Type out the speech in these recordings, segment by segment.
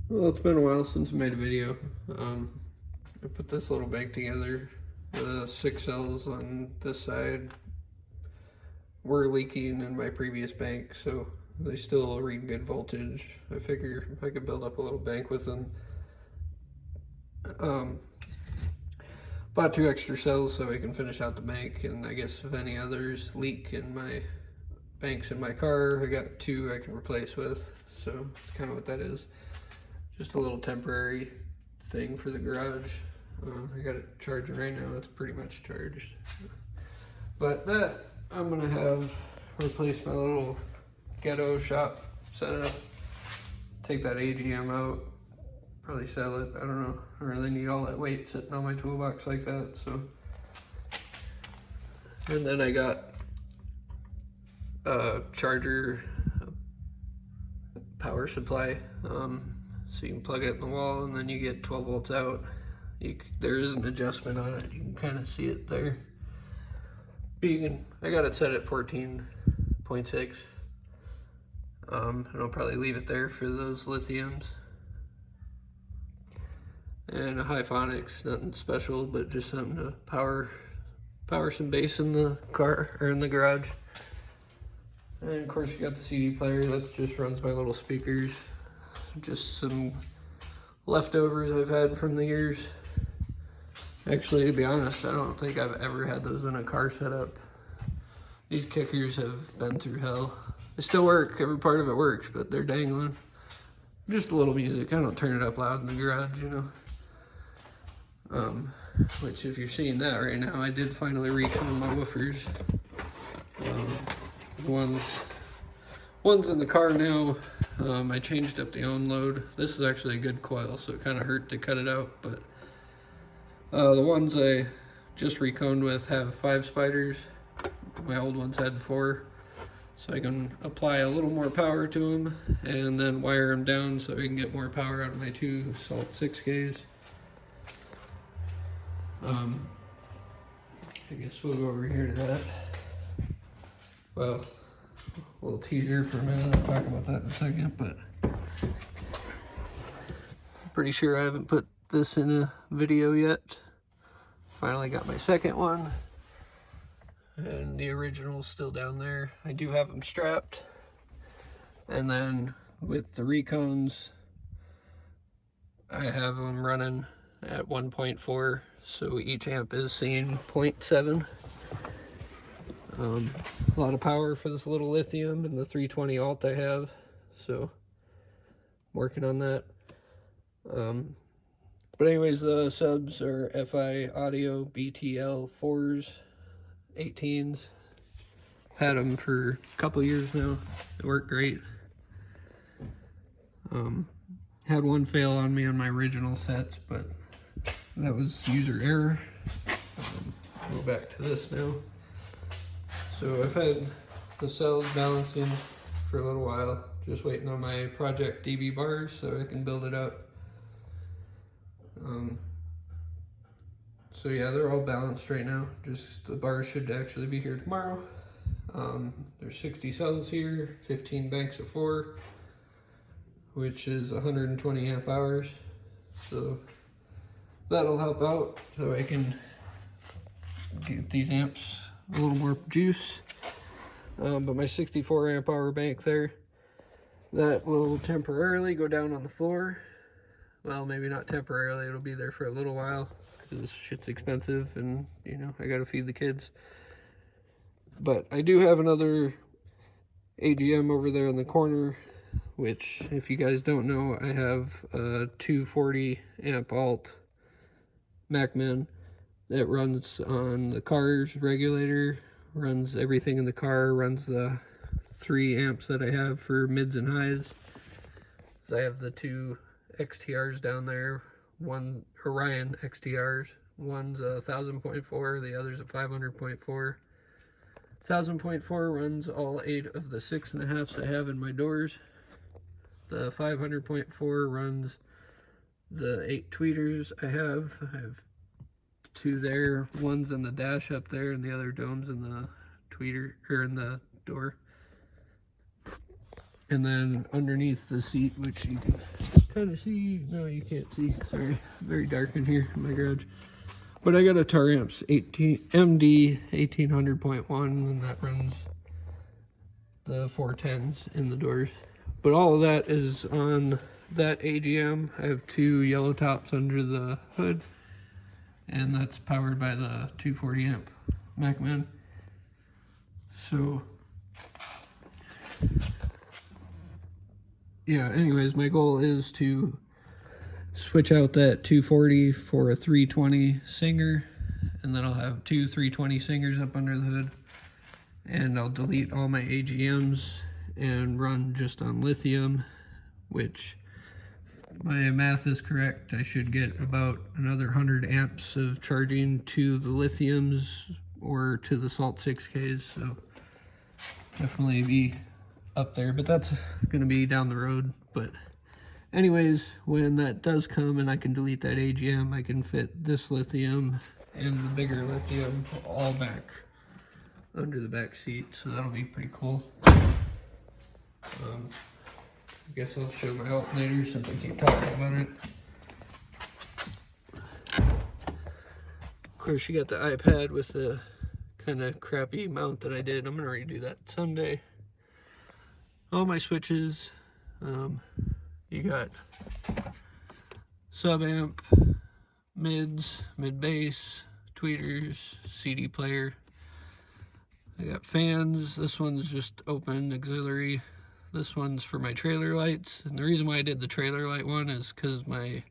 Well, it's been a while since I made a video. I put this little bank together. The 6 cells on this side were leaking in my previous bank, so they still read good voltage. I figure I could build up a little bank with them. Um, Bought 2 extra cells so I can finish out the bank, and I guess if any others leak in my banks in my car, I got 2 I can replace with. So that's kind of what that is. Just a little temporary thing for the garage. I got it charging right now. It's pretty much charged. But that I'm gonna have replace my little ghetto shop setup. Take that AGM out. Probably sell it. I don't know. I really need all that weight sitting on my toolbox like that. So, and then I got a charger power supply. So you can plug it in the wall and then you get 12 volts out. There is an adjustment on it. You can kind of see it there. I got it set at 14.6. And I'll probably leave it there for those lithiums. And a Hyphonics, nothing special, but just something to power some bass in the car or in the garage. And of course you got the CD player that just runs my little speakers. Just some leftovers I've had from the years. Actually, to be honest, I don't think I've ever had those in a car setup. These kickers have been through hell. They still work, every part of it works, but they're dangling. Just a little music, I don't turn it up loud in the garage, you know. Which if you're seeing that right now, I did finally recon my woofers. One's in the car now. I changed up the onload. This is actually a good coil, so it kind of hurt to cut it out, but the ones I just reconed with have 5 spiders. My old ones had 4, so I can apply a little more power to them and then wire them down so I can get more power out of my 2 Salt 6Ks. I guess we'll go over here to that. Well, a little teaser for a minute. I'll talk about that in a second, but I'm pretty sure I haven't put this in a video yet. Finally got my second one, and the original's still down there. I do have them strapped, and then with the recones, I have them running at 1.4, so each amp is seeing 0.7. A lot of power for this little lithium and the 320 alt I have, so I'm working on that. But anyways, the subs are FI Audio BTL 4s, 18s. I've had them for a couple years now. They work great. Had one fail on me on my original sets, but that was user error. Go back to this now. So I've had the cells balancing for a little while, just waiting on my project DB bars so I can build it up. So yeah, they're all balanced right now. Just the bars should actually be here tomorrow. There's 60 cells here, 15 banks of 4, which is 120 amp hours. So that'll help out so I can get these amps a little more juice. But my 64 amp hour bank there, that will temporarily go down on the floor. Well, maybe not temporarily, it'll be there for a little while because this shit's expensive and, you know, I gotta feed the kids. But I do have another AGM over there in the corner, which, if you guys don't know, I have a 240 amp alt mechman that runs on the car's regulator, runs everything in the car, runs the 3 amps that I have for mids and highs. So I have the 2 XTRs down there, one Orion XTRs. One's a 1000.4, the other's a 500.4. 1000.4 runs all 8 of the 6.5s I have in my doors. The 500.4 runs the 8 tweeters I have. I have 2 there. One's in the dash up there, and the other dome's in the tweeter, or in the door. And then underneath the seat, which you can kind of see. No, you can't see. Sorry, it's very dark in here in my garage. But I got a taramps MD 1800.1, and that runs the 410s in the doors. But all of that is on that AGM. I have 2 yellow tops under the hood, and that's powered by the 240 amp mechman. So yeah, anyways, my goal is to switch out that 240 for a 320 Singer, and then I'll have 2 320 Singers up under the hood, and I'll delete all my AGMs and run just on lithium, which, if my math is correct, I should get about another 100 amps of charging to the lithiums or to the salt 6Ks, so definitely be up there, but that's going to be down the road. But anyways, when that does come and I can delete that AGM, I can fit this lithium and the bigger lithium all back under the back seat, so that'll be pretty cool. I guess I'll show my alternator since I keep talking about it. Of course, you got the iPad with the kind of crappy mount that I did. I'm gonna redo that Sunday. All my switches, you got sub amp, mids, mid bass, tweeters, CD player. I got fans. This one's just open auxiliary. This one's for my trailer lights, and the reason why I did the trailer light one is because my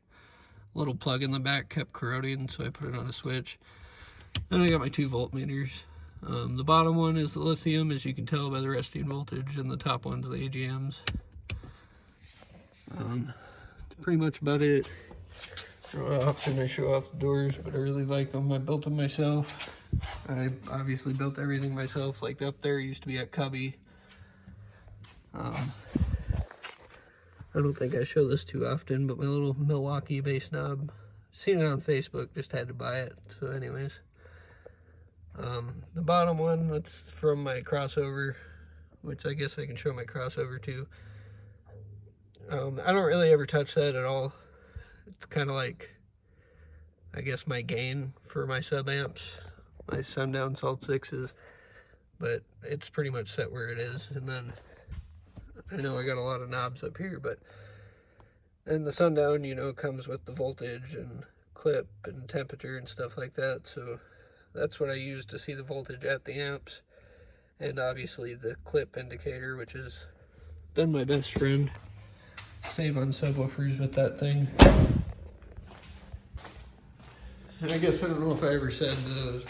little plug in the back kept corroding, so I put it on a switch. Then I got my 2 voltmeters. The bottom one is the lithium, as you can tell by the resting voltage, and the top one's the AGMs. That's pretty much about it. Often I show off the doors, but I really like them. I built them myself. I obviously built everything myself. Like up there used to be at Cubby. I don't think I show this too often, but my little Milwaukee bass knob. Seen it on Facebook, just had to buy it. So anyways, the bottom one, that's from my crossover, which I guess I can show my crossover too. I don't really ever touch that at all. It's kind of like, I guess, my gain for my sub amps, my sundown salt 6s, but it's pretty much set where it is. And then I know I got a lot of knobs up here, but and the sundown, you know, comes with the voltage and clip and temperature and stuff like that. So that's what I use to see the voltage at the amps. And obviously the clip indicator, which has been my best friend. Save on subwoofers with that thing. And I guess I don't know if I ever said the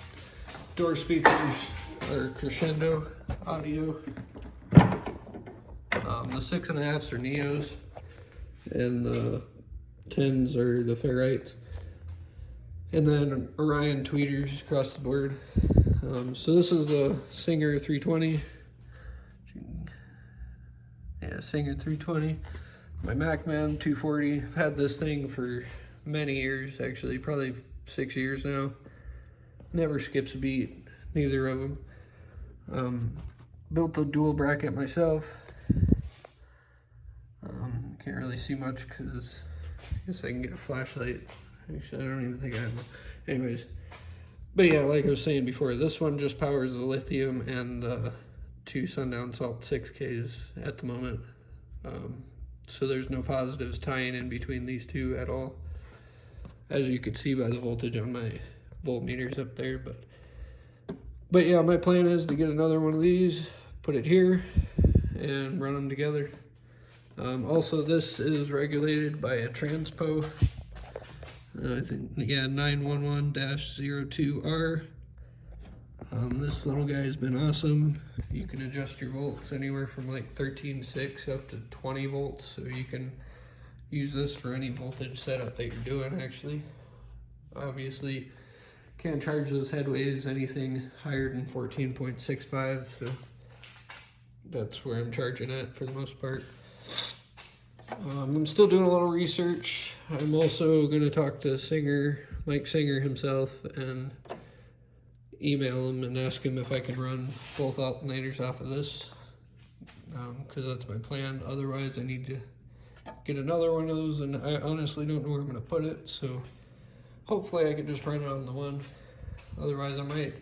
door speakers are crescendo audio. The 6.5s are Neos, and the 10s are the Ferrites, and then Orion tweeters across the board. So this is the Singer 320. Yeah, Singer 320. My mechman 240. I've had this thing for many years, actually, probably 6 years now. Never skips a beat, neither of them. Built the dual bracket myself. Can't really see much because I guess I can get a flashlight. Actually, I don't even think I have one. Anyways, but yeah, like I was saying before, this one just powers the lithium and the 2 sundown salt 6Ks at the moment. So there's no positives tying in between these two at all, as you could see by the voltage on my voltmeters up there. But yeah, my plan is to get another one of these, put it here, and run them together. Also, this is regulated by a transpo. I think, yeah, 911-02R. This little guy's been awesome. You can adjust your volts anywhere from like 13.6 up to 20 volts, so you can use this for any voltage setup that you're doing, actually. Obviously, can't charge those headways anything higher than 14.65, so that's where I'm charging at for the most part. I'm still doing a little research. I'm also going to talk to Mike Singer himself, and email him and ask him if I can run both alternators off of this, because that's my plan. Otherwise, I need to get another one of those, and I honestly don't know where I'm going to put it, so hopefully I can just run it on the one. Otherwise I might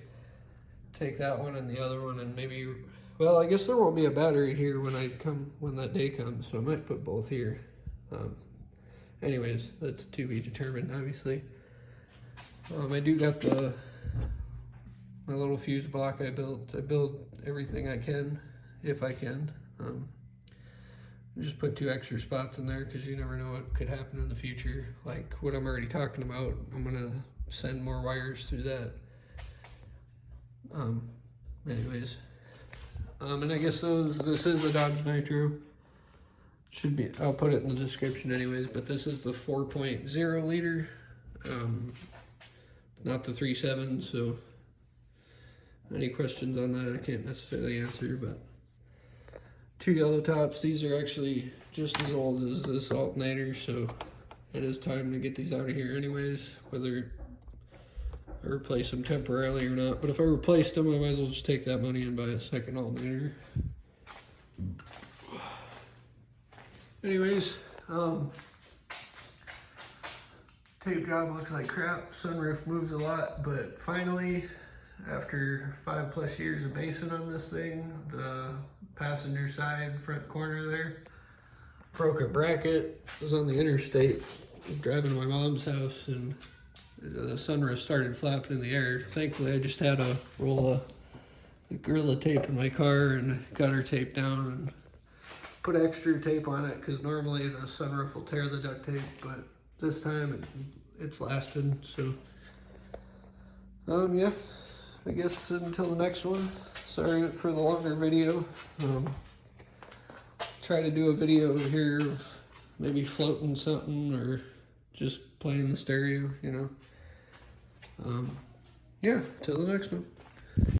take that one and the other one, and maybe, well, I guess there won't be a battery here when that day comes, so I might put both here. Anyways, that's to be determined, obviously. I do got my little fuse block I built. I build everything I can, if I can. Just put 2 extra spots in there because you never know what could happen in the future. Like what I'm already talking about, I'm gonna send more wires through that. Anyways, and I guess this is the Dodge Nitro. Should be, I'll put it in the description anyways, but this is the 4.0 liter. Not the 3.7, so any questions on that I can't necessarily answer, but 2 yellow tops. These are actually just as old as this alternator, so it is time to get these out of here anyways, whether I replace them temporarily or not. But if I replaced them, I might as well just take that money and buy a second alternator. Anyways, tape job looks like crap. Sunroof moves a lot, but finally, after 5+ years of basing on this thing, the passenger side front corner there broke a bracket. I was on the interstate driving to my mom's house, and the sunroof started flapping in the air. Thankfully, I just had a roll of Gorilla tape in my car and got her taped down and put extra tape on it, because normally the sunroof will tear the duct tape, but this time it's lasted. So yeah, I guess until the next one. Sorry for the longer video. Try to do a video here of maybe floating something or just playing the stereo, you know. Yeah, till the next one.